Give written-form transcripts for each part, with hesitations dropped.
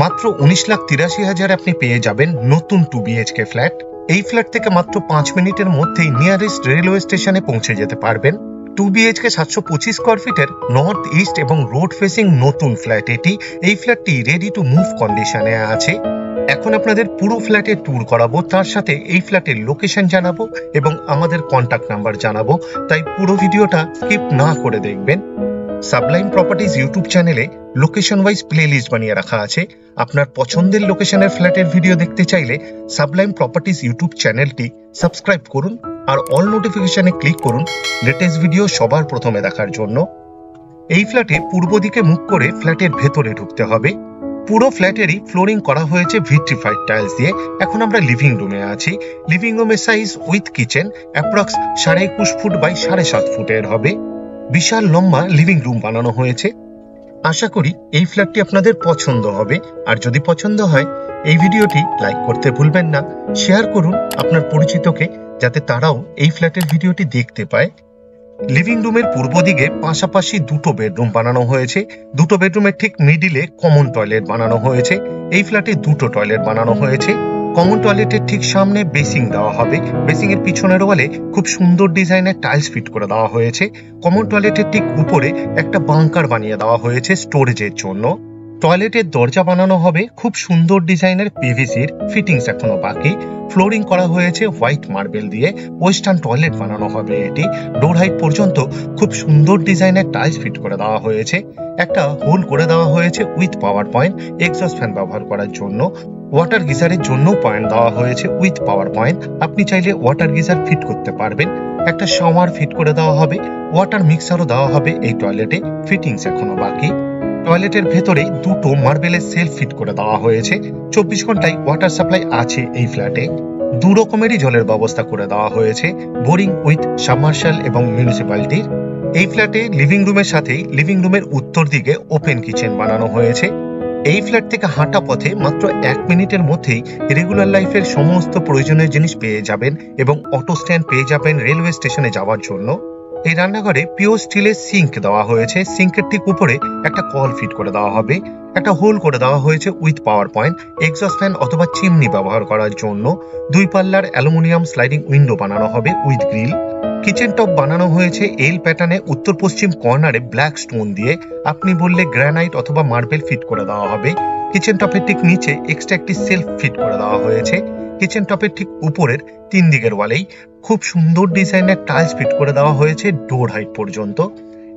মাত্র 19,83,000 আপনি পেয়ে যাবেন নতুন 2 BHK ফ্ল্যাট। এই ফ্ল্যাট থেকে মাত্র 5 মিনিটের মধ্যেই নিয়ারেস্ট রেলওয়ে স্টেশনে পৌঁছে যেতে পারবেন। 2 BHK 725 স্কয়ার ফিটের নর্থ ইস্ট এবং রোড ফেসিং নতুন ফ্ল্যাট এটি। এই ফ্ল্যাটটি রেডি টু মুভ কন্ডিশনে আছে। এখন আপনাদের পুরো ফ্ল্যাটের ট্যুর করাবো, তার সাথে এই ফ্ল্যাটের লোকেশন জানাবো এবং আমাদের কন্ট্যাক্ট নাম্বার জানাবো, তাই পুরো ভিডিওটা স্কিপ না করে দেখবেন। সাবলাইম প্রপার্টিজ ইউটিউব চ্যানেলে লোকেশন ওয়াইজ প্লেলিস্ট বানিয়ে রাখা আছে। আপনার পছন্দের লোকেশনের ফ্ল্যাটের ভিডিও দেখতে চাইলে সাবলাইম প্রপার্টিজ ইউটিউব চ্যানেলটি সাবস্ক্রাইব করুন আর অল নোটিফিকেশনে ক্লিক করুন লেটেস্ট ভিডিও সবার প্রথমে দেখার জন্য। এই ফ্ল্যাটে পূর্ব দিকে মুখ করে ফ্ল্যাটের ভেতরে ঢুকতে হবে। পুরো ফ্ল্যাটেরই ফ্লোরিং করা হয়েছে ভিট্রিফাইড টাইলস দিয়ে। এখন আমরা লিভিং রুমে আছি। লিভিং রুমের size with kitchen approx 21.5 foot by 7.5 ফুটের হবে। বিশাল লম্বা লিভিং রুম বানানো হয়েছে। আশা করি এই ফ্ল্যাটটি আপনাদের পছন্দ হবে, আর যদি পছন্দ হয় এই ভিডিওটি লাইক করতে ভুলবেন না। শেয়ার করুন আপনার পরিচিতকে, যাতে তারাও এই ফ্ল্যাটের ভিডিওটি দেখতে পায়। লিভিং রুমের পূর্ব দিকে পাশাপাশি দুটো বেডরুম বানানো হয়েছে। দুটো বেডরুমের ঠিক মিডিলে কমন টয়লেট বানানো হয়েছে। এই ফ্ল্যাটে দুটো টয়লেট বানানো হয়েছে। কমন টয়লেটের ঠিক সামনে বেসিং দেওয়া হবে। বেসিং এর পিছনের ওয়ালে খুব সুন্দর ডিজাইনের টাইলস ফিট করে দেওয়া হয়েছে। কমন টয়লেটের ঠিক উপরে একটা বাংকার বানিয়ে দেওয়া হয়েছে স্টোরেজের জন্য। টয়লেটের দরজা বানানো হবে খুব সুন্দর ডিজাইনের পিভিসির, ফিটিংস এখনো বাকি। ফ্লোরিং করা হয়েছে হোয়াইট মার্বেল দিয়ে। ওয়েস্টার্ন টয়লেট বানানো হবে এটি। ডোর হাইট পর্যন্ত খুব সুন্দর ডিজাইনের টাইলস ফিট করে দেওয়া হয়েছে। একটা হোল করে দেওয়া হয়েছে with power point exhaust fan ব্যবহার করার জন্য। ওয়াটার গিজারের জন্য পয়েন্ট দেওয়া হয়েছে উইথ পাওয়ার পয়েন্ট। আপনি চাইলে ওয়াটার গিজার ফিট করতে পারবেন। একটা শাওয়ার ফিট করে দেওয়া হবে। ওয়াটার মিক্সারও দেওয়া হবে এই টয়লেটে, ফিটিংস এখনো বাকি। টয়লেটের ভেতরে দুটো মার্বেলের সেলফ ফিট করে দেওয়া হয়েছে। 24 ঘন্টায় ওয়াটার সাপ্লাই আছে এই ফ্ল্যাটে। দু রকমেরই জলের ব্যবস্থা করে দেওয়া হয়েছে, বোরিং উইথ সাবমার্শাল এবং মিউনিসিপ্যালিটির। এই ফ্ল্যাটে লিভিং রুমের সাথেই লিভিং রুমের উত্তর দিকে ওপেন কিচেন বানানো হয়েছে। এই ফ্ল্যাট থেকে হাঁটা পথে মাত্র 1 মিনিটের মধ্যেই রেগুলার লাইফের সমস্ত প্রয়োজনীয় জিনিস পেয়ে যাবেন এবং অটো স্ট্যান্ড পেয়ে যাবেন রেলওয়ে স্টেশনে যাওয়ার জন্য। এই রান্নাঘরে পিওর স্টিলের সিঙ্ক দেওয়া হয়েছে। সিঙ্কের ঠিক উপরে একটা কল ফিট করে দেওয়া হবে। একটা হোল করে দেওয়া হয়েছে with power point exhaust fan অথবা চিমনি ব্যবহার করার জন্য। 2 পাল্লার অ্যালুমিনিয়াম স্লাইডিং উইন্ডো বানানো হবে উইথ গ্রিল। কিচেন টপ বানানো হয়েছে এল প্যাটার্নে উত্তর পশ্চিম কর্নারে ব্ল্যাক স্টোন দিয়ে। আপনি বললে গ্রানাইট অথবা মার্বেল ফিট করে দেওয়া হবে। কিচেন টপের ঠিক নিচে এক্সট্রা একটি সেলফ ফিট করে দেওয়া হয়েছে। কিচেন টপের ঠিক উপরের 3 দিকের ওয়ালেই খুব সুন্দর ডিজাইনের টাইলস ফিট করে দেওয়া হয়েছে ডোর হাইট পর্যন্ত।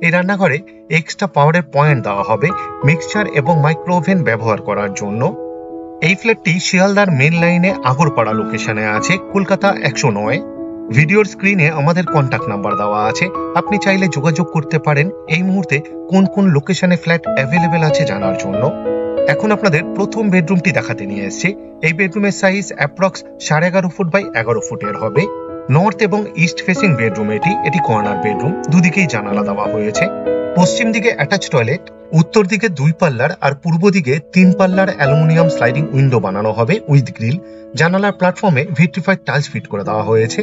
এই রান্নাঘরে এক্সট্রা পাওয়ারের পয়েন্ট দেওয়া হবে মিক্সচার এবং মাইক্রো ওভেন ব্যবহার করার জন্য। এই ফ্ল্যাটটি শিয়ালদার মেন লাইনে আগরপাড়া লোকেশনে আছে, কলকাতা 109। ভিডিওর স্ক্রিনে আমাদের কন্ট্যাক্ট নাম্বার দেওয়া আছে, আপনি চাইলে যোগাযোগ করতে পারেন এই মুহূর্তে কোন কোন লোকেশনে ফ্ল্যাট অ্যাভেলেবেল আছে জানার জন্য। এখন আপনাদের প্রথম বেডরুমটি দেখাতে নিয়ে এসেছি। এই বেডরুমের সাইজ অ্যাপ্রক্স 11.5 ফুট বাই 11 ফুটের হবে। নর্থ এবং ইস্ট ফেসিং বেডরুম এটি কর্নার বেডরুম, দুদিকেই জানালা দেওয়া হয়েছে। পশ্চিম দিকে অ্যাটাচ টয়লেট, উত্তর দিকে 2 পাল্লার আর পূর্ব দিকে 3 পাল্লার অ্যালুমিনিয়াম স্লাইডিং উইন্ডো বানানো হবে উইথ গ্রিল। জানালার প্ল্যাটফর্মে ভিট্রিফাইড টাইলস ফিট করে দেওয়া হয়েছে।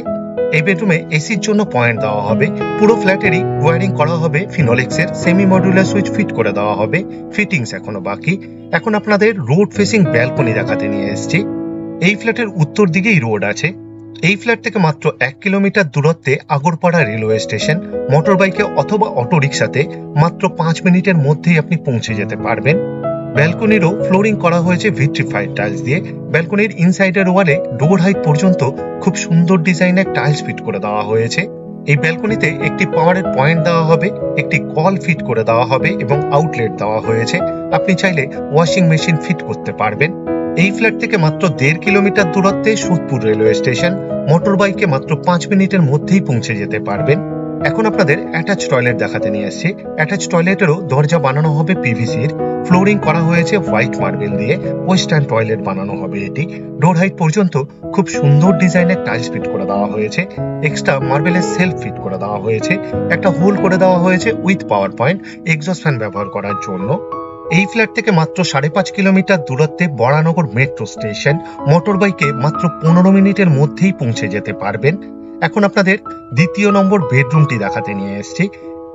এই বেডরুমে এসির জন্য পয়েন্ট দেওয়া হবে। পুরো ফ্ল্যাটেরই ওয়্যারিং করা হবে ফিনোলেক্সের, সেমি মডুলার সুইচ ফিট করে দেওয়া হবে, ফিটিংস এখনো বাকি। এখন আপনাদের রোড ফেসিং ব্যালকনি দেখাতে নিয়ে এসেছি। এই ফ্ল্যাটের উত্তর দিকেই রোড আছে। এই ফ্ল্যাট থেকে মাত্র 1 কিলোমিটার দূরত্বে আগরপাড়া রেলওয়ে স্টেশন। মোটর বাইকে অথবা অটো রিক্সাতে মাত্র 5 মিনিটের মধ্যেই আপনি পৌঁছে যেতে পারবেন। ব্যালকনিরও ফ্লোরিং করা হয়েছে ভিট্রিফাইড টাইলস দিয়ে। ব্যালকনির ইনসাইডের ওয়ালে ডোর হাইট পর্যন্ত খুব সুন্দর ডিজাইনের টাইলস ফিট করে দেওয়া হয়েছে। এই ব্যালকনিতে একটি পাওয়ারের পয়েন্ট দেওয়া হবে, একটি কল ফিট করে দেওয়া হবে এবং আউটলেট দেওয়া হয়েছে। আপনি চাইলে ওয়াশিং মেশিন ফিট করতে পারবেন। এই ফ্ল্যাট থেকে মাত্র 1.5 কিলোমিটার দূরত্বে সোদপুর রেলওয়ে স্টেশন। মোটর বাইকে মাত্র 5 মিনিটের মধ্যেই পৌঁছে যেতে পারবেন। এখন আপনাদের অ্যাটাচ টয়লেট দেখাতে নিয়ে এসেছি। অ্যাটাচ টয়লেটেরও দরজা বানানো হবে পিভিসির। ফ্লোরিং করা হয়েছে হোয়াইট মার্বেল দিয়ে। ওয়েস্টার্ন টয়লেট বানানো হবে এটি। ডোর হাইট পর্যন্ত খুব সুন্দর ডিজাইনের টাইলস ফিট করে দেওয়া হয়েছে। এক্সট্রা মার্বেলের সেলফ ফিট করে দেওয়া হয়েছে। একটা হোল করে দেওয়া হয়েছে with power point exhaust fan ব্যবহার করার জন্য। এই ফ্ল্যাট থেকে মাত্র 5.5 কিলোমিটার দূরত্বে বরানগর মেট্রো স্টেশন। মোটর বাইকে মাত্র 15 মিনিটের মধ্যেই পৌঁছে যেতে পারবেন। এখন আপনাদের দ্বিতীয় নম্বর বেডরুমটি দেখাতে নিয়ে এসেছি।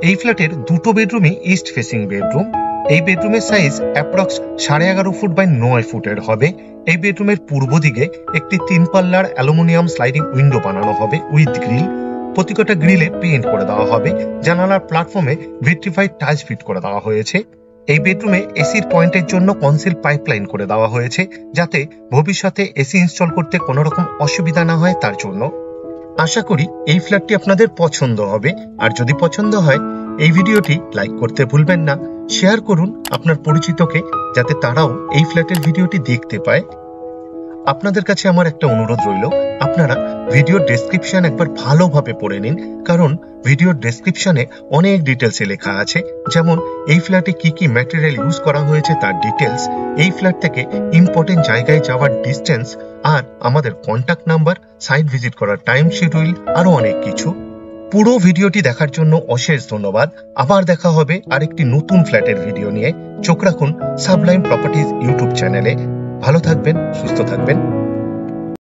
এই ফ্ল্যাটের দুটো বেডরুমই ইস্ট ফেসিং বেডরুম। এই বেডরুমের সাইজ অ্যাপ্রক্স 11.5 ফুট বাই 9 ফুটের হবে। এই বেডরুমের পূর্ব দিকে একটি 3 পাল্লার অ্যালুমিনিয়াম স্লাইডিং উইন্ডো বানানো হবে উইথ গ্রিল। প্রতিটা গ্রিলে পেইন্ট করে দেওয়া হবে। জানালার প্ল্যাটফর্মে ভিট্রিফাইড টাইলস ফিট করে দেওয়া হয়েছে। এই বেডরুমে এসির পয়েন্টের জন্য কনসিল পাইপলাইন করে দেওয়া হয়েছে, যাতে ভবিষ্যতে এসি ইনস্টল করতে কোনো রকম অসুবিধা না হয় তার জন্য। আশা করি এই ফ্ল্যাটটি আপনাদের পছন্দ হবে। আর যদি পছন্দ হয় এই ভিডিওটি লাইক করতে ভুলবেন না, শেয়ার করুন আপনার পরিচিতকে, যাতে তারাও এই ফ্ল্যাটের ভিডিওটি দেখতে পায়। আপনাদের কাছে আমার একটা অনুরোধ রইল, আপনারা ভিডিওর ডেসক্রিপশন একবার ভালোভাবে পড়ে নিন, কারণ ভিডিওর ডেসক্রিপশনে অনেক ডিটেলসে লেখা আছে, যেমন এই ফ্ল্যাটে কি কি ম্যাটেরিয়াল ইউজ করা হয়েছে তার ডিটেলস, এই ফ্ল্যাট থেকে ইম্পর্টেন্ট জায়গায় যাওয়ার ডিস্টেন্স, আর আমাদের কন্ট্যাক্ট নাম্বার, সাইট ভিজিট করার টাইম শিডিউল, আরো অনেক কিছু। পুরো ভিডিওটি দেখার জন্য অশেষ ধন্যবাদ। আবার দেখা হবে আরেকটি নতুন ফ্ল্যাটের ভিডিও নিয়ে। চোখ রাখুন সাবলাইম প্রপার্টিজ ইউটিউব চ্যানেলে। ভালো থাকবেন, সুস্থ থাকবেন।